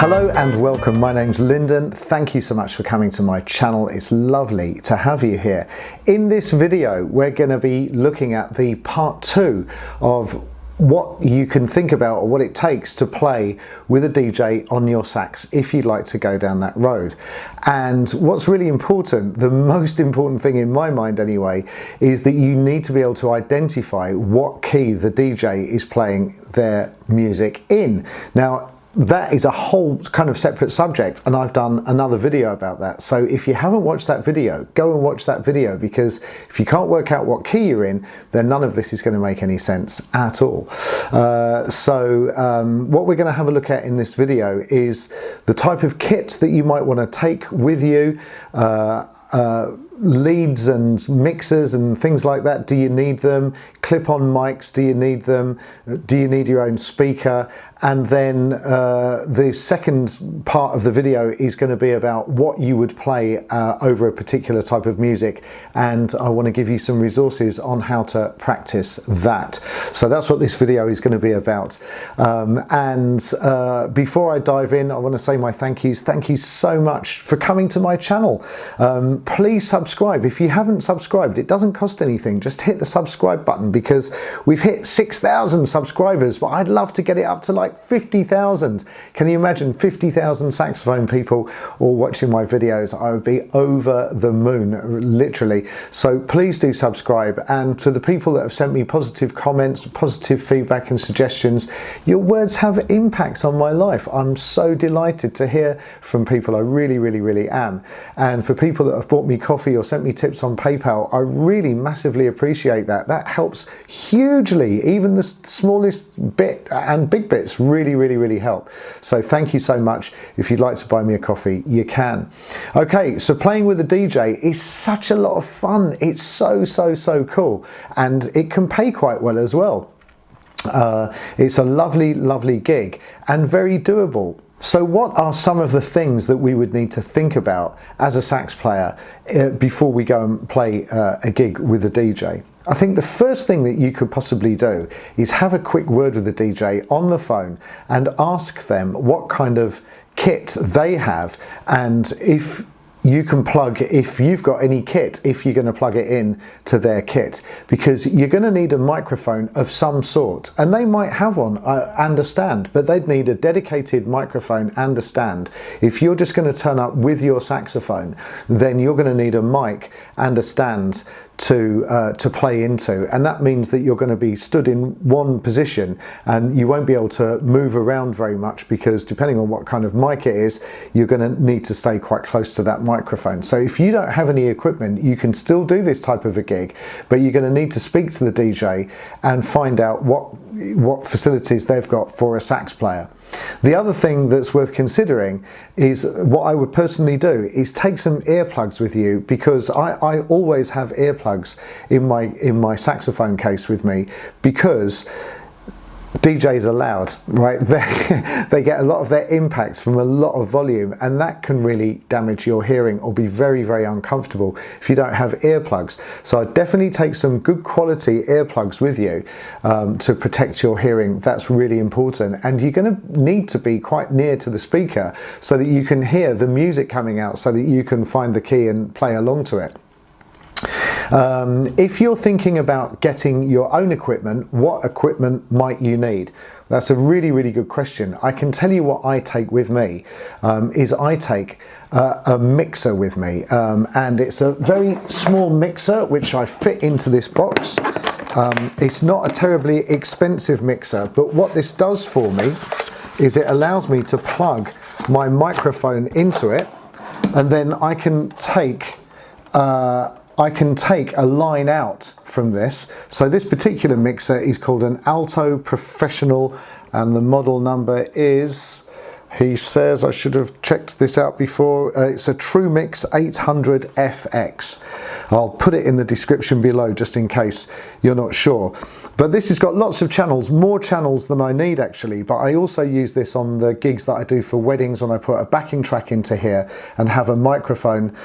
Hello and welcome. My name's Lyndon. Thank you so much for coming to my channel. It's lovely to have you here. In this video, we're going to be looking at the part 2 of what you can think about or what it takes to play with a DJ on your sax if you'd like to go down that road. And what's really important, the most important thing in my mind anyway, is that you need to be able to identify what key the DJ is playing their music in. Now, that is a whole kind of separate subject, and I've done another video about that. So if you haven't watched that video, go and watch that video, because if you can't work out what key you're in, then none of this is going to make any sense at all. What we're going to have a look at in this video is the type of kit that you might want to take with you, leads and mixers and things like that. Do you need them? Clip-on mics, do you need them? Do you need your own speaker? And then the second part of the video is going to be about what you would play over a particular type of music, and I want to give you some resources on how to practice that. So that's what this video is going to be about. Before I dive in, I want to say my thank yous. Thank you so much for coming to my channel. Please subscribe. If you haven't subscribed, it doesn't cost anything. Just hit the subscribe button, because we've hit 6,000 subscribers, but I'd love to get it up to like 50,000. Can you imagine 50,000 saxophone people all watching my videos? I would be over the moon, literally. So please do subscribe. And to the people that have sent me positive comments, positive feedback and suggestions, your words have impacts on my life. I'm so delighted to hear from people. I really, really, really am. And for people that have bought me coffee or sent me tips on PayPal, I really massively appreciate that. That helps hugely. Even the smallest bit and big bits really, really, really help. So thank you so much. If you'd like to buy me a coffee, you can. Okay, so playing with a DJ is such a lot of fun. It's so cool, and it can pay quite well as well. It's a lovely gig and very doable. So what are some of the things that we would need to think about as a sax player before we go and play a gig with a DJ? I think the first thing that you could possibly do is have a quick word with the DJ on the phone and ask them what kind of kit they have, and if you can plug, if you've got any kit, if you're going to plug it in to their kit, because you're going to need a microphone of some sort, and they might have one and a stand, but they'd need a dedicated microphone and a stand. If you're just going to turn up with your saxophone, then you're going to need a mic and a stand to play into, and that means that you're going to be stood in one position and you won't be able to move around very much, because depending on what kind of mic it is, you're going to need to stay quite close to that microphone. So if you don't have any equipment, you can still do this type of a gig, but you're going to need to speak to the DJ and find out what facilities they've got for a sax player. The other thing that's worth considering is, what I would personally do is take some earplugs with you, because I always have earplugs in my saxophone case with me, because DJs are loud, right? They get a lot of their impacts from a lot of volume, and that can really damage your hearing or be very, very uncomfortable if you don't have earplugs. So I'd definitely take some good quality earplugs with you to protect your hearing. That's really important, and you're going to need to be quite near to the speaker so that you can hear the music coming out, so that you can find the key and play along to it. If you're thinking about getting your own equipment, what equipment might you need? That's a really, really good question. I can tell you what I take with me, is I take a mixer with me, and it's a very small mixer which I fit into this box. It's not a terribly expensive mixer, but what this does for me is it allows me to plug my microphone into it, and then I can take a line out from this. So this particular mixer is called an Alto Professional, and the model number is, he says, I should have checked this out before, it's a TrueMix 800FX. I'll put it in the description below just in case you're not sure. But this has got lots of channels, more channels than I need actually, but I also use this on the gigs that I do for weddings, when I put a backing track into here and have a microphone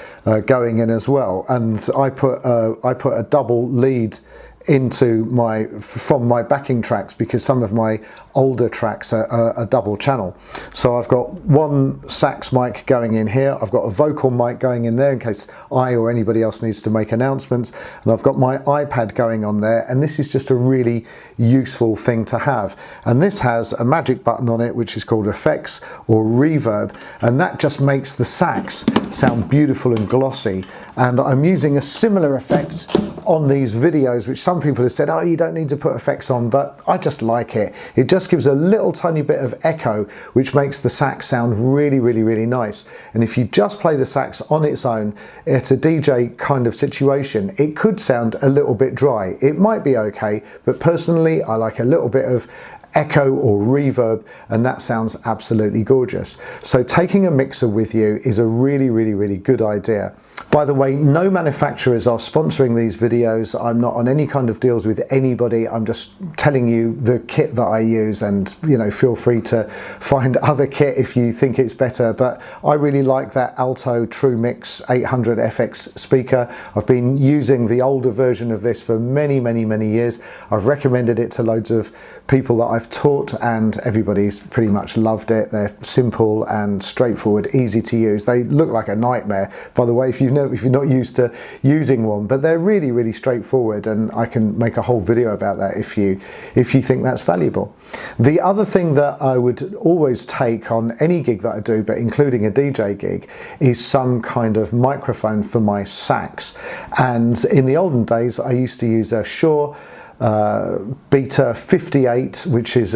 going in as well. And I put a double lead from my backing tracks, because some of my older tracks are double channel. So I've got one sax mic going in here, I've got a vocal mic going in there in case I or anybody else needs to make announcements, and I've got my iPad going on there, and this is just a really useful thing to have. And this has a magic button on it which is called effects or reverb, and that just makes the sax sound beautiful and glossy. And I'm using a similar effect on these videos, which some people have said, oh, you don't need to put effects on, but I just like it. It just gives a little tiny bit of echo, which makes the sax sound really, really, really nice. And if you just play the sax on its own, it's a DJ kind of situation, it could sound a little bit dry. It might be okay, but personally, I like a little bit of echo or reverb, and that sounds absolutely gorgeous. So taking a mixer with you is a really, really, really good idea. By the way, no manufacturers are sponsoring these videos. I'm not on any kind of deals with anybody. I'm just telling you the kit that I use, and you know, feel free to find other kit if you think it's better. But I really like that Alto True Mix 800 FX speaker. I've been using the older version of this for many, many, many years. I've recommended it to loads of people that I've taught, and everybody's pretty much loved it. They're simple and straightforward, easy to use. They look like a nightmare, by the way, if you're not used to using one, but they're really, really straightforward, and I can make a whole video about that if you think that's valuable. The other thing that I would always take on any gig that I do, but including a DJ gig, is some kind of microphone for my sax. And in the olden days, I used to use a Shure Beta 58, which is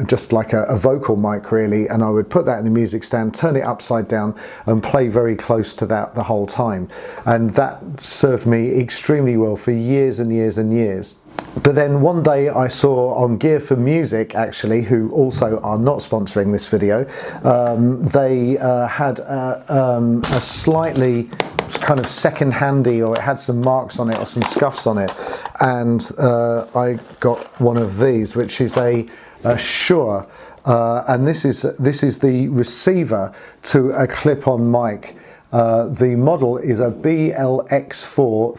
just like a vocal mic really, and I would put that in the music stand, turn it upside down and play very close to that the whole time, and that served me extremely well for years and years and years. But then one day I saw on Gear for Music, actually, who also are not sponsoring this video, they had a slightly kind of second-handy, or it had some marks on it or some scuffs on it, and I got one of these, which is a Shure, and this is the receiver to a clip-on mic. The model is a BLX4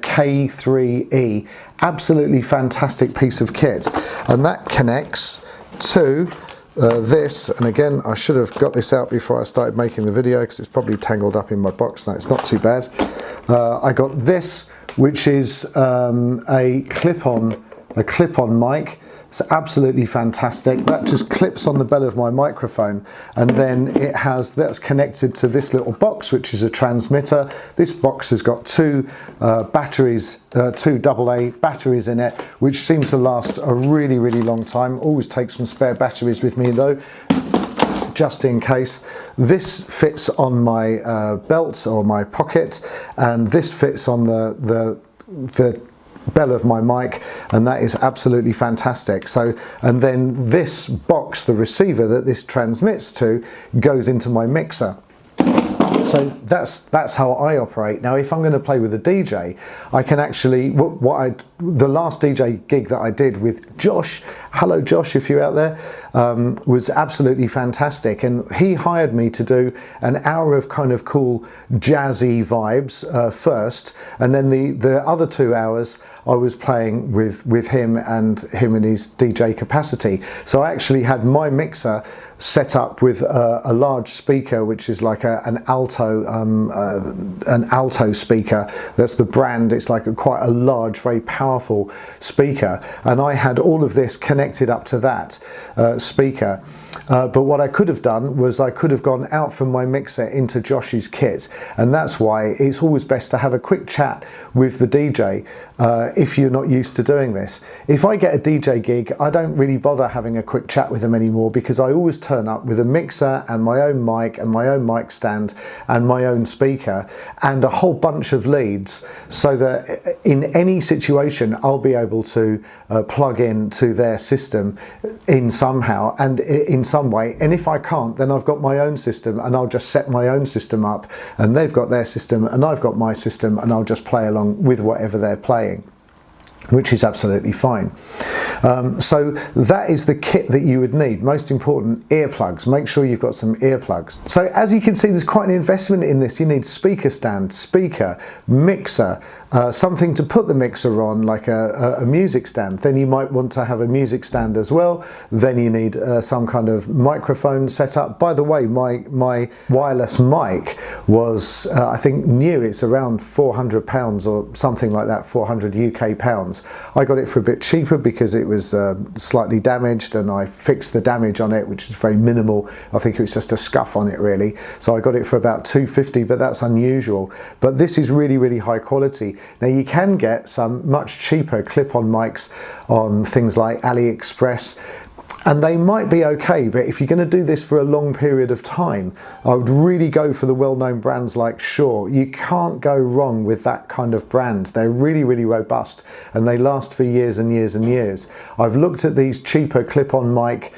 K3E. Absolutely fantastic piece of kit, and that connects to this. And again, I should have got this out before I started making the video, because it's probably tangled up in my box now. It's not too bad. I got this, which is a clip-on mic. It's absolutely fantastic. That just clips on the bell of my microphone, and then that's connected to this little box, which is a transmitter. This box has got two batteries, two AA batteries in it, which seems to last a really, really long time. Always take some spare batteries with me though, just in case. This fits on my belt or my pocket, and this fits on the bell of my mic, and that is absolutely fantastic. So, and then this box, the receiver that this transmits to, goes into my mixer. So that's how I operate. Now, if I'm going to play with a DJ, I can actually, the last DJ gig that I did with Josh, hello Josh if you're out there, was absolutely fantastic, and he hired me to do an hour of kind of cool jazzy vibes first, and then the other 2 hours I was playing with him and his DJ capacity. So I actually had my mixer set up with a large speaker, which is like an alto speaker. That's the brand. It's like quite a large, very powerful speaker, and I had all of this connected up to that speaker. But what I could have done was I could have gone out from my mixer into Josh's kit, and that's why it's always best to have a quick chat with the DJ if you're not used to doing this. If I get a DJ gig, I don't really bother having a quick chat with them anymore, because I always turn up with a mixer and my own mic and my own mic stand and my own speaker and a whole bunch of leads, so that in any situation I'll be able to plug into their system in somehow and in some way, and if I can't, then I've got my own system, and I'll just set my own system up, and they've got their system and I've got my system, and I'll just play along with whatever they're playing, which is absolutely fine. So that is the kit that you would need. Most important, earplugs. Make sure you've got some earplugs. So as you can see, there's quite an investment in this. You need speaker stand, speaker, mixer, something to put the mixer on, like a music stand. Then you might want to have a music stand as well. Then you need some kind of microphone setup. By the way, my wireless mic was, I think new, it's around £400 or something like that, 400 UK pounds. I got it for a bit cheaper because it was slightly damaged, and I fixed the damage on it, which is very minimal. I think it was just a scuff on it really. So I got it for about £250, but that's unusual. But this is really, really high quality. Now you can get some much cheaper clip-on mics on things like AliExpress, and they might be okay, but if you're going to do this for a long period of time, I would really go for the well-known brands like Shure. You can't go wrong with that kind of brand. They're really, really robust, and they last for years and years and years. I've looked at these cheaper clip-on mic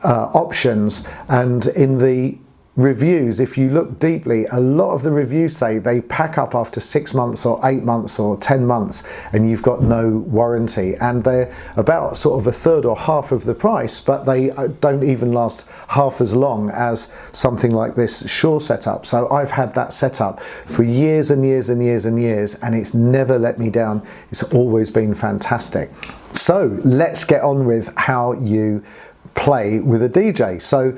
options, and in the reviews, if you look deeply, a lot of the reviews say they pack up after 6 months or 8 months or 10 months, and you've got no warranty, and they're about sort of a third or half of the price, but they don't even last half as long as something like this Shure setup. So I've had that setup for years and years and years and years, and it's never let me down. It's always been fantastic. So let's get on with how you play with a DJ. So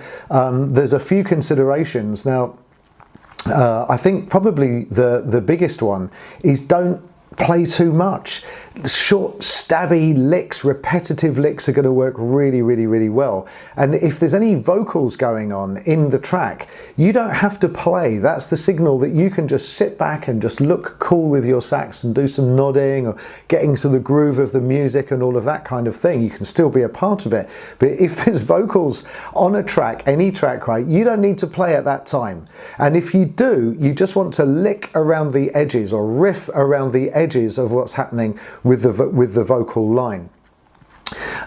there's a few considerations. Now I think probably the biggest one is don't play too much. Short, stabby licks, repetitive licks are going to work really, really, really well. And if there's any vocals going on in the track, you don't have to play. That's the signal that you can just sit back and just look cool with your sax and do some nodding or getting to the groove of the music and all of that kind of thing. You can still be a part of it. But if there's vocals on a track, any track, right, you don't need to play at that time. And if you do, you just want to lick around the edges or riff around the edges of what's happening with the vocal line.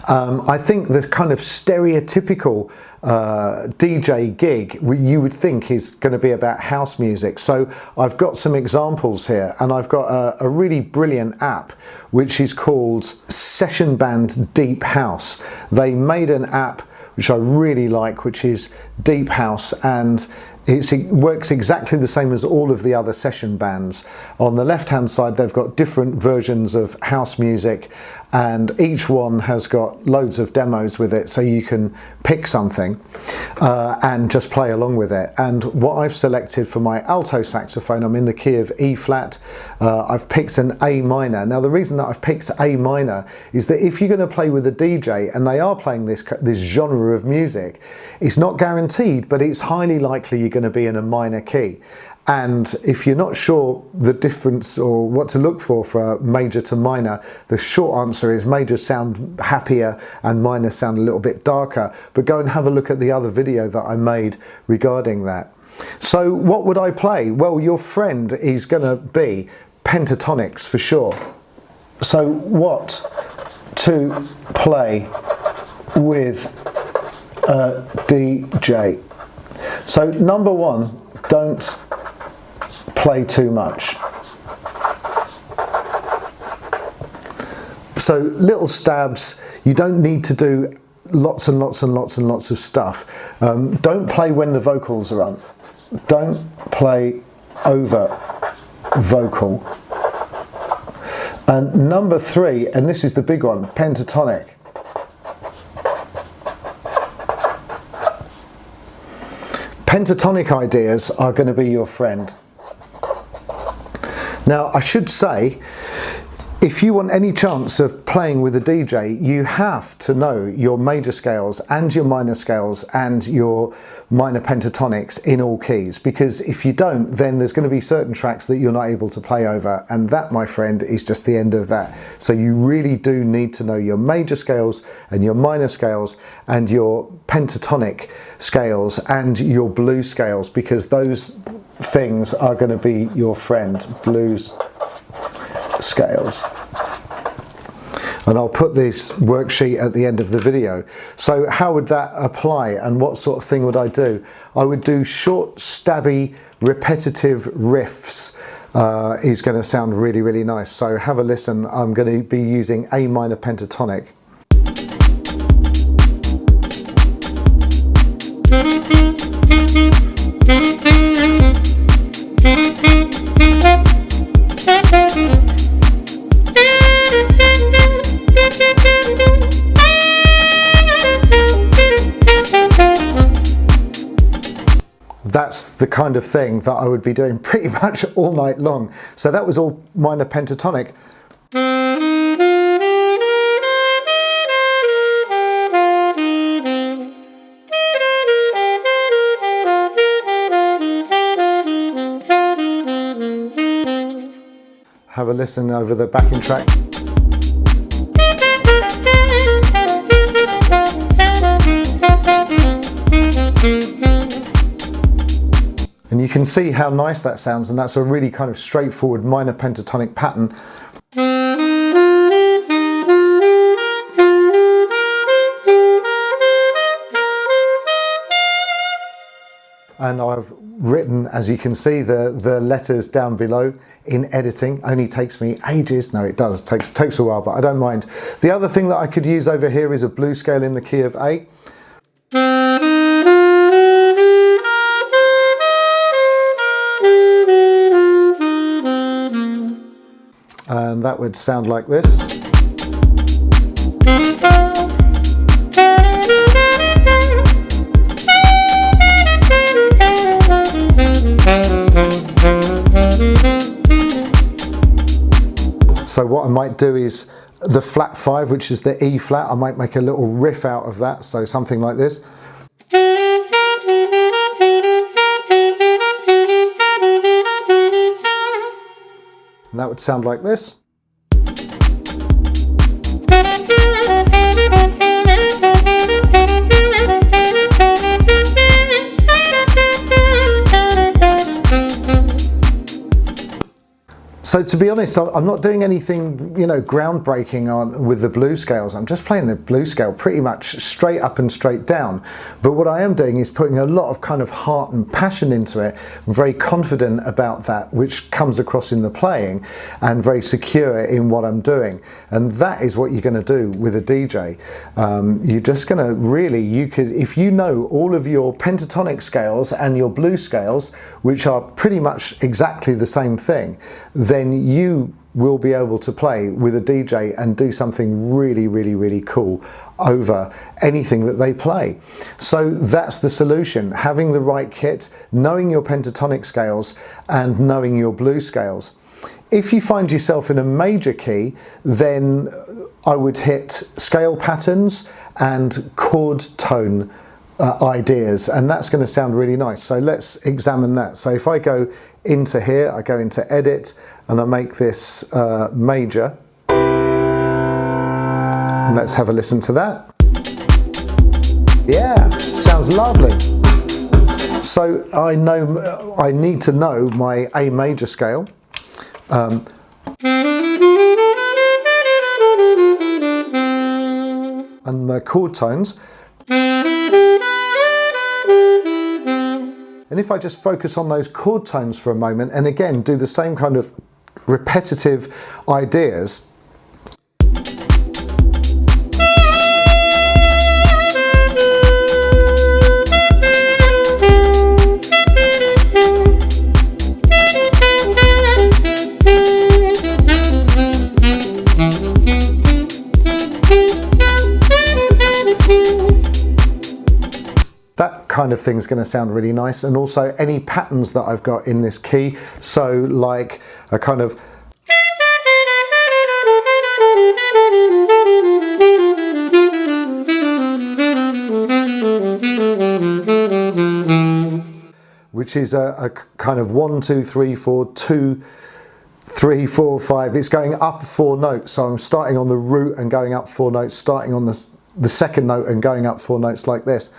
I think the kind of stereotypical DJ gig you would think is going to be about house music. So I've got some examples here, and I've got a really brilliant app which is called Session Band Deep House. They made an app which I really like, which is Deep House, and it works exactly the same as all of the other session bands. On the left hand side they've got different versions of house music, and each one has got loads of demos with it, so you can pick something and just play along with it. And what I've selected for my alto saxophone, I'm in the key of E flat. I've picked an A minor. Now the reason that I've picked A minor is that if you're going to play with a DJ and they are playing this genre of music, it's not guaranteed, but it's highly likely you're going to be in a minor key. And if you're not sure the difference or what to look for major to minor, the short answer is majors sound happier and minors sound a little bit darker. But go and have a look at the other video that I made regarding that. So what would I play? Well, your friend is going to be pentatonics for sure. So what to play with a DJ? So number one, don't play too much. So little stabs. You don't need to do lots and lots and lots and lots of stuff. Don't play when the vocals are on. Don't play over vocal. And number three, and this is the big one, pentatonic. Pentatonic ideas are going to be your friend. Now, I should say, if you want any chance of playing with a DJ, you have to know your major scales and your minor scales and your minor pentatonics in all keys, because if you don't, then there's going to be certain tracks that you're not able to play over, and that, my friend, is just the end of that. So you really do need to know your major scales and your minor scales and your pentatonic scales and your blues scales, because those things are going to be your friend. Blues scales. And I'll put this worksheet at the end of the video. So how would that apply, and what sort of thing would I do? I would do short, stabby, repetitive riffs. Is going to sound really, really nice. So have a listen. I'm going to be using A minor pentatonic. that's the kind of thing that I would be doing pretty much all night long. So that was all minor pentatonic. Have a listen over the backing track. And you can see how nice that sounds, and that's a really kind of straightforward minor pentatonic pattern. And I've written, as you can see, the letters down below in editing. Only takes me ages. No, it does. Takes a while, but I don't mind. The other thing that I could use over here is a blues scale in the key of A. And that would sound like this. So what I might do is the flat 5, which is the E flat, I might make a little riff out of that, so something like this. And that would sound like this. So to be honest, I'm not doing anything, you know, groundbreaking with the blues scales. I'm just playing the blues scale pretty much straight up and straight down. But what I am doing is putting a lot of kind of heart and passion into it. I'm very confident about that, which comes across in the playing, and very secure in what I'm doing. And that is what you're going to do with a DJ. You're just going to really, you could, if you know all of your pentatonic scales and your blues scales, which are pretty much exactly the same thing, then you will be able to play with a DJ and do something really, really, really cool over anything that they play. So that's the solution: having the right kit, knowing your pentatonic scales and knowing your blues scales. If you find yourself in a major key, then I would hit scale patterns and chord tone ideas, and that's going to sound really nice. So let's examine that. So if I go into here, I go into edit and I make this major. And let's have a listen to that. Yeah, sounds lovely. So I know I need to know my A major scale. And the chord tones. And if I just focus on those chord tones for a moment, and again do the same kind of repetitive ideas. That kind of thing is going to sound really nice. And also any patterns that I've got in this key, so like a kind of which is a kind of 1 2 3 4 2 3 4 5. It's going up 4 notes, so I'm starting on the root and going up 4 notes, starting on the second note and going up 4 notes like this.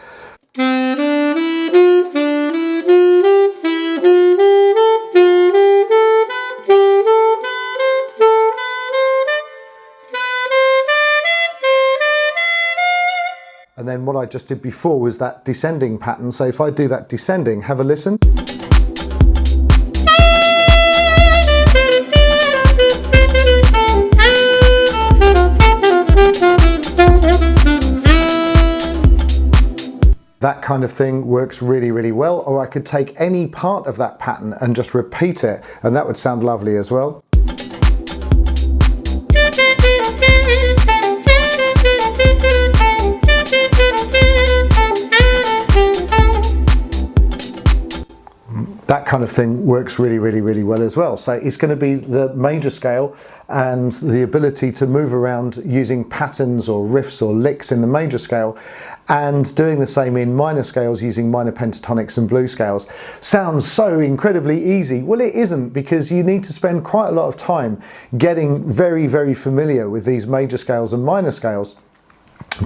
And then what I just did before was that descending pattern. So if I do that descending, have a listen. That kind of thing works really, really well. Or I could take any part of that pattern and just repeat it, and that would sound lovely as well. kind of thing works really, really, really well as well. So it's going to be the major scale and the ability to move around using patterns or riffs or licks in the major scale, and doing the same in minor scales using minor pentatonics and blues scales. Sounds so incredibly easy. Well, it isn't, because you need to spend quite a lot of time getting very, very familiar with these major scales and minor scales.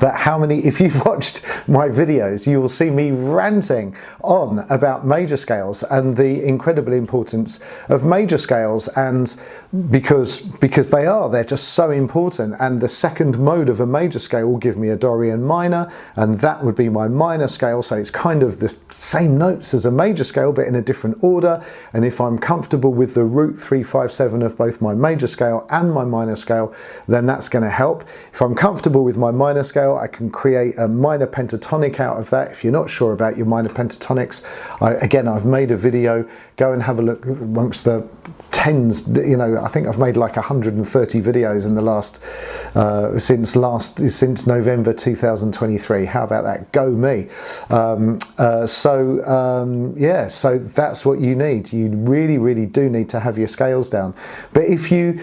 But if you've watched my videos, you will see me ranting on about major scales and the incredible importance of major scales, and because they're just so important. And the second mode of a major scale will give me a Dorian minor, and that would be my minor scale. So it's kind of the same notes as a major scale, but in a different order. And if I'm comfortable with the root 3, 5, 7 of both my major scale and my minor scale, then that's going to help. If I'm comfortable with my minor scale, I can create a minor pentatonic out of that. If you're not sure about your minor pentatonics, again, I've made a video. Go and have a look amongst the tens. You know, I think I've made like 130 videos in the last since November 2023. How about that? Go me. Yeah, so that's what you need. You really, really do need to have your scales down. But if you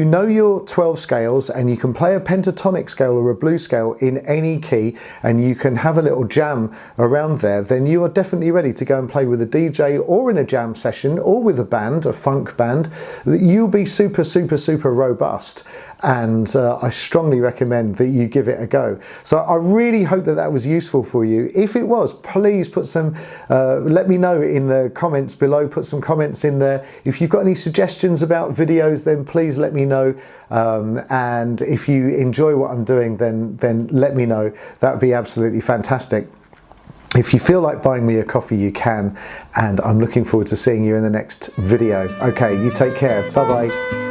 know your 12 scales and you can play a pentatonic scale or a blues scale in any key, and you can have a little jam around there, then you are definitely ready to go and play with a DJ or in a jam session or with a band, a funk band. You'll be super, super, super robust. And I strongly recommend that you give it a go. So I really hope that was useful for you. If it was, please put some, let me know in the comments below, put some comments in there. If you've got any suggestions about videos, then please let me know. And if you enjoy what I'm doing, then let me know. That would be absolutely fantastic. If you feel like buying me a coffee, you can. And I'm looking forward to seeing you in the next video. Okay, you take care. Bye-bye.